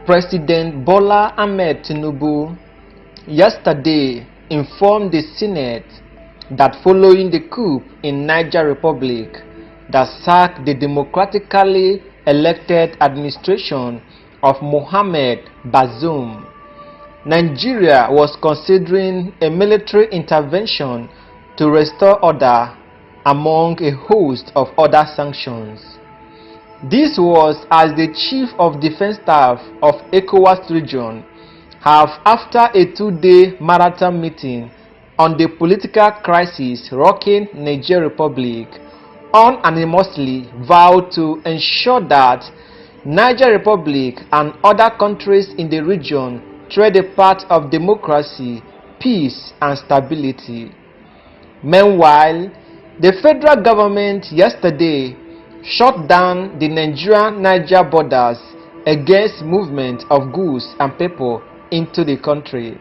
President Bola Ahmed Tinubu yesterday informed the Senate that following the coup in Niger Republic that sacked the democratically elected administration of Mohamed Bazoum, Nigeria was considering a military intervention to restore order among a host of other sanctions. This was as the Chief of Defense Staff of ECOWAS region have, after a two-day marathon meeting on the political crisis rocking Niger Republic, unanimously vowed to ensure that Niger Republic and other countries in the region tread a path of democracy, peace and stability. Meanwhile, the federal government yesterday shut down the Nigeria-Niger borders against movement of goods and people into the country.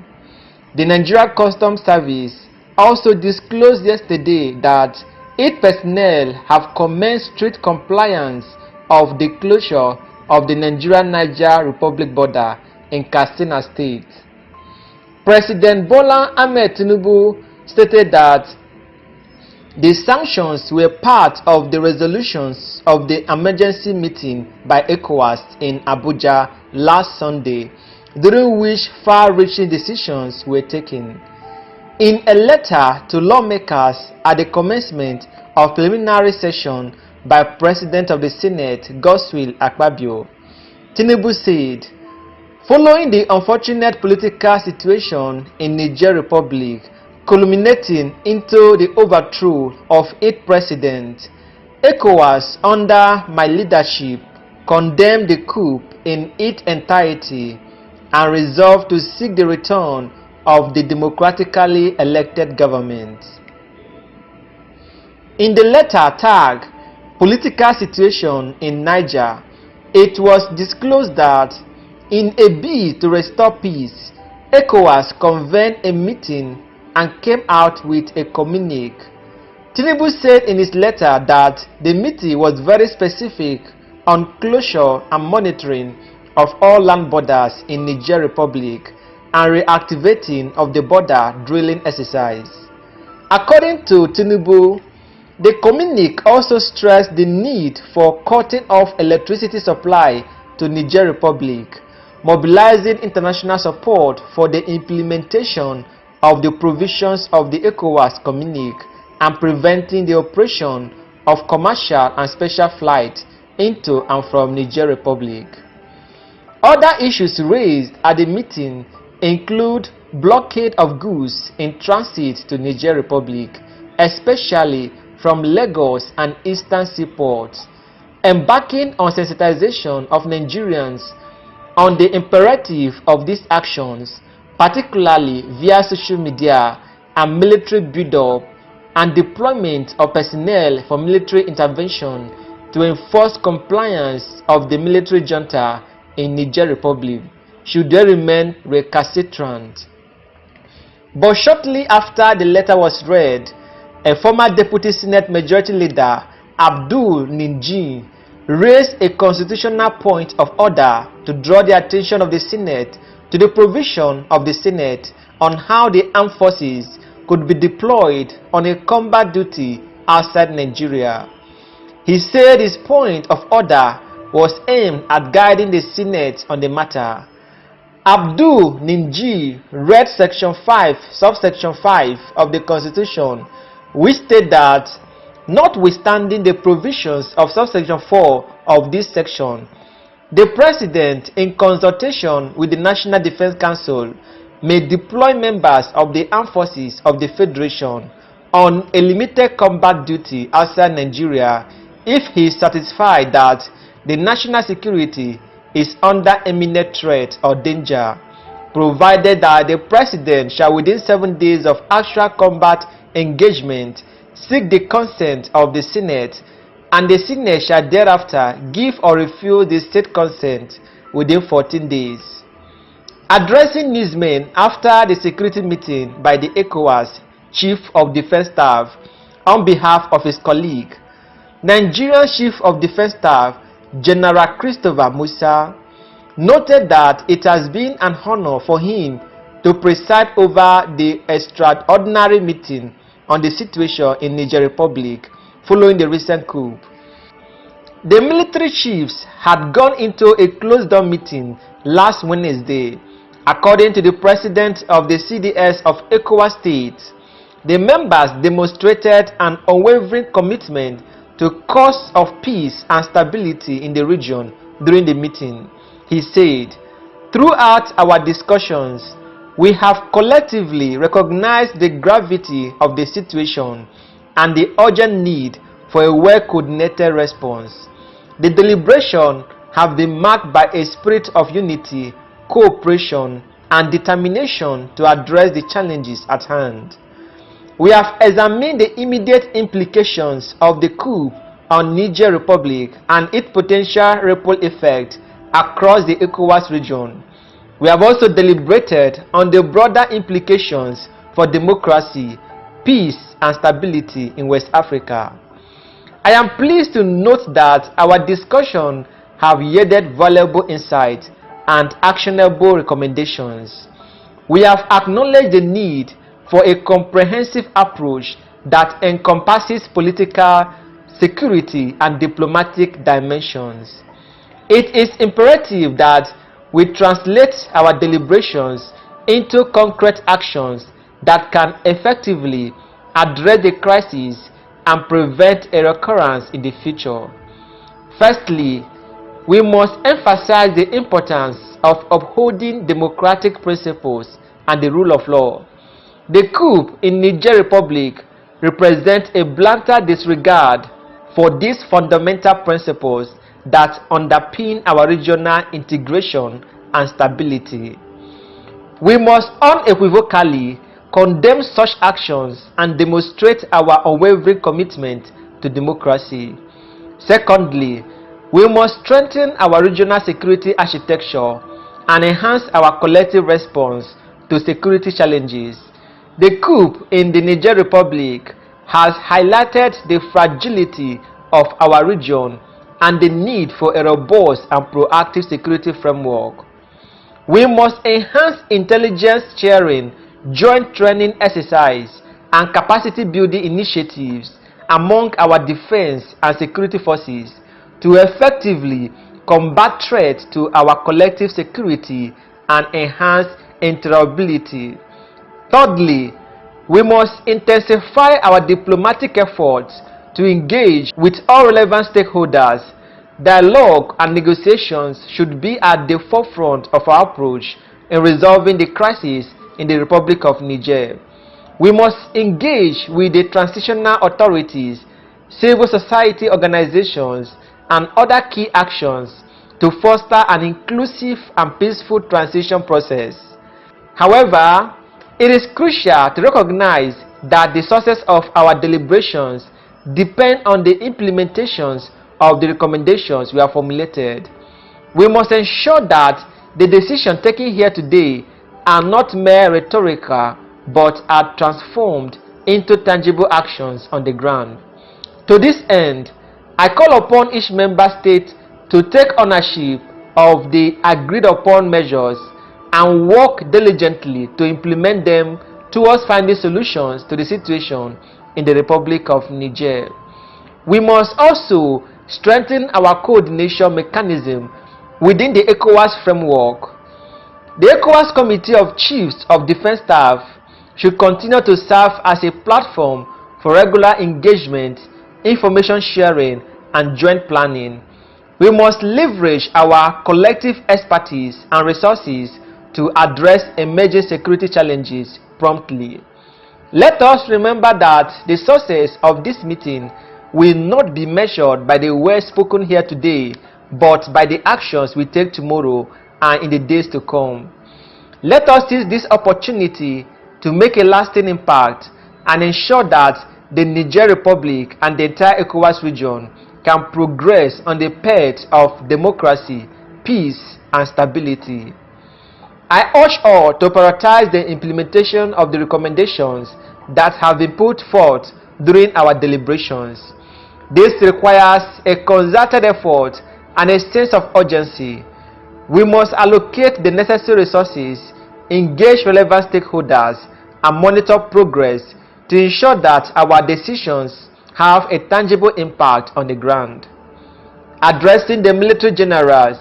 The Nigeria Customs Service also disclosed yesterday that its personnel have commenced strict compliance of the closure of the Nigeria-Niger Republic border in Katsina State. President Bola Ahmed Tinubu stated that the sanctions were part of the resolutions of the emergency meeting by ECOWAS in Abuja last Sunday, during which far-reaching decisions were taken. In a letter to lawmakers at the commencement of preliminary session by President of the Senate Godswill Akpabio, Tinubu said, following the unfortunate political situation in Niger Republic culminating into the overthrow of its president, ECOWAS under my leadership condemned the coup in its entirety and resolved to seek the return of the democratically elected government. In the letter tagged Political Situation in Niger, it was disclosed that in a bid to restore peace, ECOWAS convened a meeting and came out with a communique. Tinubu said in his letter that the meeting was very specific on closure and monitoring of all land borders in Niger Republic and reactivating of the border drilling exercise. According to Tinubu, the communique also stressed the need for cutting off electricity supply to Niger Republic, mobilizing international support for the implementation of the provisions of the ECOWAS communique and preventing the operation of commercial and special flights into and from Niger Republic. Other issues raised at the meeting include blockade of goods in transit to Niger Republic, especially from Lagos and eastern seaports, embarking on sensitization of Nigerians on the imperative of these actions, particularly via social media and military build-up and deployment of personnel for military intervention to enforce compliance of the military junta in Niger Republic should they remain recalcitrant. But shortly after the letter was read, a former Deputy Senate Majority Leader, Abdul Ninji, raised a constitutional point of order to draw the attention of the Senate to the provision of the Senate on how the armed forces could be deployed on a combat duty outside Nigeria. He said his point of order was aimed at guiding the Senate on the matter. Abdul Ninji read Section 5, Subsection 5 of the Constitution, which stated that, notwithstanding the provisions of Subsection 4 of this section, the President, in consultation with the National Defense Council, may deploy members of the armed forces of the Federation on a limited combat duty outside Nigeria if he is satisfied that the national security is under imminent threat or danger, provided that the President shall within 7 days of actual combat engagement seek the consent of the Senate, and the Senate shall thereafter give or refuse the state consent within 14 days. Addressing newsmen after the security meeting by the ECOWAS Chief of Defense Staff on behalf of his colleague, Nigerian Chief of Defense Staff General Christopher Musa noted that it has been an honor for him to preside over the extraordinary meeting on the situation in Niger Republic following the recent coup. The military chiefs had gone into a closed-door meeting last Wednesday. According to the president of the CDS of ECOWAS states, the members demonstrated an unwavering commitment to cause of peace and stability in the region during the meeting. He said, "Throughout our discussions, we have collectively recognized the gravity of the situation and the urgent need for a well-coordinated response. The deliberations have been marked by a spirit of unity, cooperation, and determination to address the challenges at hand. We have examined the immediate implications of the coup on Niger Republic and its potential ripple effect across the ECOWAS region. We have also deliberated on the broader implications for democracy, peace, and stability in West Africa. I am pleased to note that our discussions have yielded valuable insights and actionable recommendations. We have acknowledged the need for a comprehensive approach that encompasses political, security, and diplomatic dimensions. It is imperative that we translate our deliberations into concrete actions that can effectively address the crisis and prevent a recurrence in the future. Firstly, we must emphasize the importance of upholding democratic principles and the rule of law. The coup in Niger Republic represents a blatant disregard for these fundamental principles that underpin our regional integration and stability. We must unequivocally condemn such actions and demonstrate our unwavering commitment to democracy. Secondly, we must strengthen our regional security architecture and enhance our collective response to security challenges. The coup in the Niger Republic has highlighted the fragility of our region and the need for a robust and proactive security framework. We must enhance intelligence sharing, joint training exercise, and capacity building initiatives among our defense and security forces to effectively combat threats to our collective security and enhance interoperability. Thirdly, we must intensify our diplomatic efforts to engage with all relevant stakeholders. Dialogue and negotiations should be at the forefront of our approach in resolving the crisis in the Republic of Niger. We must engage with the transitional authorities, civil society organizations, and other key actions to foster an inclusive and peaceful transition process. However, it is crucial to recognize that the success of our deliberations depend on the implementations of the recommendations we have formulated. We must ensure that the decisions taken here today are not mere rhetorical but are transformed into tangible actions on the ground. To this end, I call upon each member state to take ownership of the agreed upon measures and work diligently to implement them towards finding solutions to the situation in the Republic of Niger. We must also strengthen our coordination mechanism within the ECOWAS framework. The ECOWAS Committee of Chiefs of Defense Staff should continue to serve as a platform for regular engagement, information sharing, and joint planning. We must leverage our collective expertise and resources to address emerging security challenges promptly. Let us remember that the success of this meeting will not be measured by the words spoken here today, but by the actions we take tomorrow and in the days to come. Let us seize this opportunity to make a lasting impact and ensure that the Niger Republic and the entire ECOWAS region can progress on the path of democracy, peace, and stability. I urge all to prioritize the implementation of the recommendations that have been put forth during our deliberations. This requires a concerted effort and a sense of urgency. We must allocate the necessary resources, engage relevant stakeholders, and monitor progress to ensure that our decisions have a tangible impact on the ground. Addressing the military generals,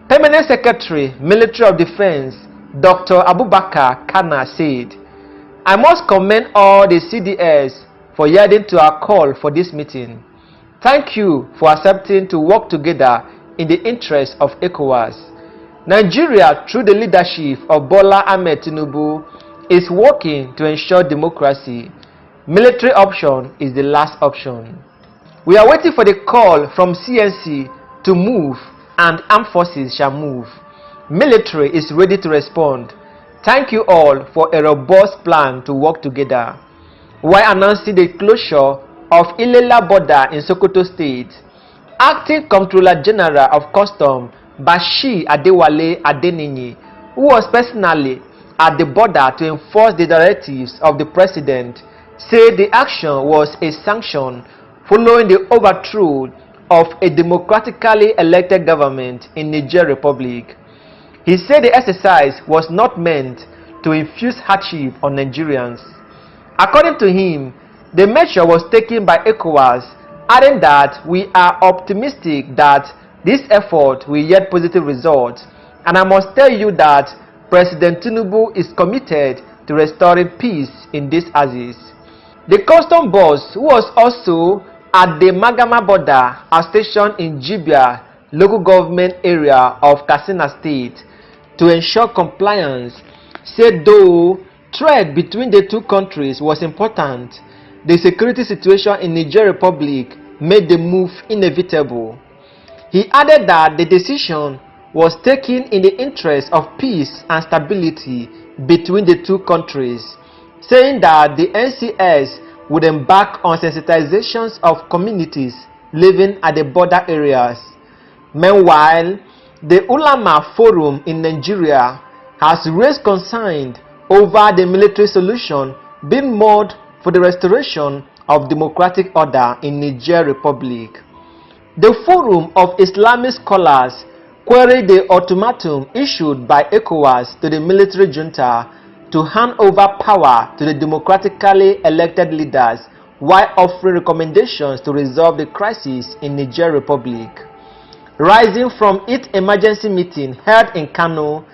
Permanent Secretary, Military of Defense, Dr. Abubakar Kana said, "I must commend all the CDS for yielding to our call for this meeting. Thank you for accepting to work together in the interest of ECOWAS. Nigeria, through the leadership of Bola Ahmed Tinubu, is working to ensure democracy. Military option is the last option." We are waiting for the call from CNC to move, and armed forces shall move. Military is ready to respond. Thank you all for a robust plan to work together. While announcing the closure of Ilela border in Sokoto State, Acting Comptroller General of Custom Bashir Adewale Adenini, who was personally at the border to enforce the directives of the President, said the action was a sanction following the overthrow of a democratically elected government in Niger Republic. He said the exercise was not meant to infuse hardship on Nigerians. According to him, the measure was taken by ECOWAS, adding that we are optimistic that this effort will yield positive results, and I must tell you that President Tinubu is committed to restoring peace in this axis. The custom boss, who was also at the Magama border, are stationed in Jibia local government area of Katsina State to ensure compliance, said though trade between the two countries was important, the security situation in Niger Republic made the move inevitable. He added that the decision was taken in the interest of peace and stability between the two countries, saying that the NCS would embark on sensitizations of communities living at the border areas. Meanwhile, the Ulama Forum in Nigeria has raised concern over the military solution being made for the restoration of democratic order in Niger Republic. The Forum of Islamic Scholars queried the ultimatum issued by ECOWAS to the military junta to hand over power to the democratically elected leaders while offering recommendations to resolve the crisis in Niger Republic. Rising from its emergency meeting held in Kano,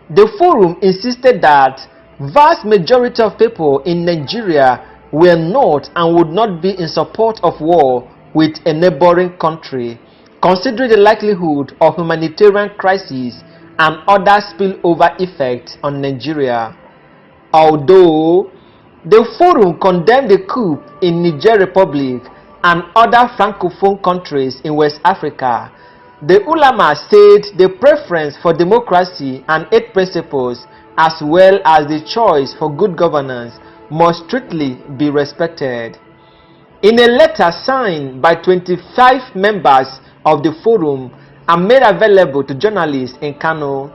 the forum insisted that vast majority of people in Nigeria were not and would not be in support of war with a neighboring country, considering the likelihood of humanitarian crisis and other spillover effects on Nigeria. Although the forum condemned the coup in Niger Republic and other francophone countries in West Africa, the ulama said the preference for democracy and eight principles, as well as the choice for good governance, must strictly be respected. In a letter signed by 25 members of the forum and made available to journalists in Kano,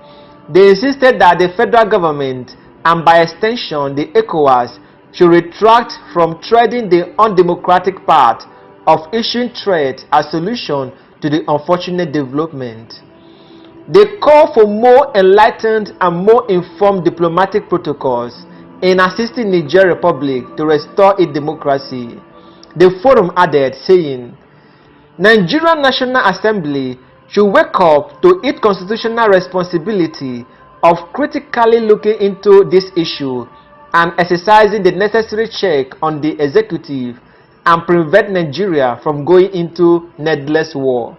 they insisted that the federal government and by extension the ECOWAS should retract from treading the undemocratic path of issuing trade as solution to the unfortunate development. They call for more enlightened and more informed diplomatic protocols in assisting Niger Republic to restore its democracy. The forum added, saying, Nigerian National Assembly should wake up to its constitutional responsibility of critically looking into this issue and exercising the necessary check on the executive and prevent Nigeria from going into needless war.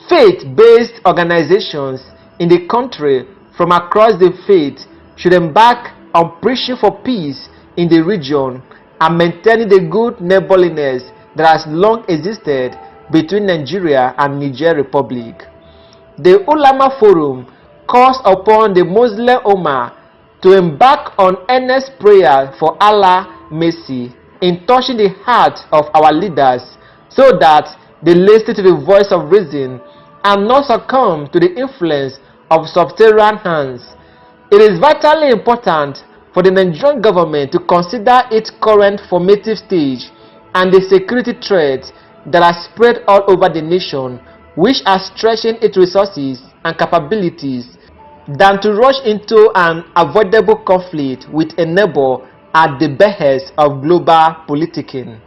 Faith-based organizations in the country from across the faith should embark on preaching for peace in the region and maintaining the good neighborliness that has long existed between Nigeria and Niger Republic. The Ulama Forum calls upon the Muslim Ummah to embark on earnest prayer for Allah's mercy in touching the heart of our leaders so that they listen to the voice of reason and not succumb to the influence of subterranean hands. It is vitally important for the Nigerian government to consider its current formative stage and the security threats that are spread all over the nation, which are stretching its resources and capabilities than to rush into an avoidable conflict with a neighbor at the behest of global politicking.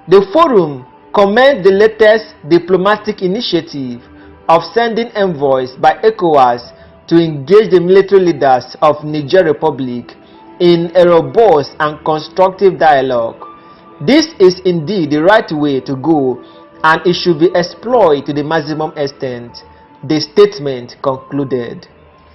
The forum commends the latest diplomatic initiative of sending envoys by ECOWAS to engage the military leaders of Niger Republic in a robust and constructive dialogue. This is indeed the right way to go, and it should be exploited to the maximum extent, the statement concluded.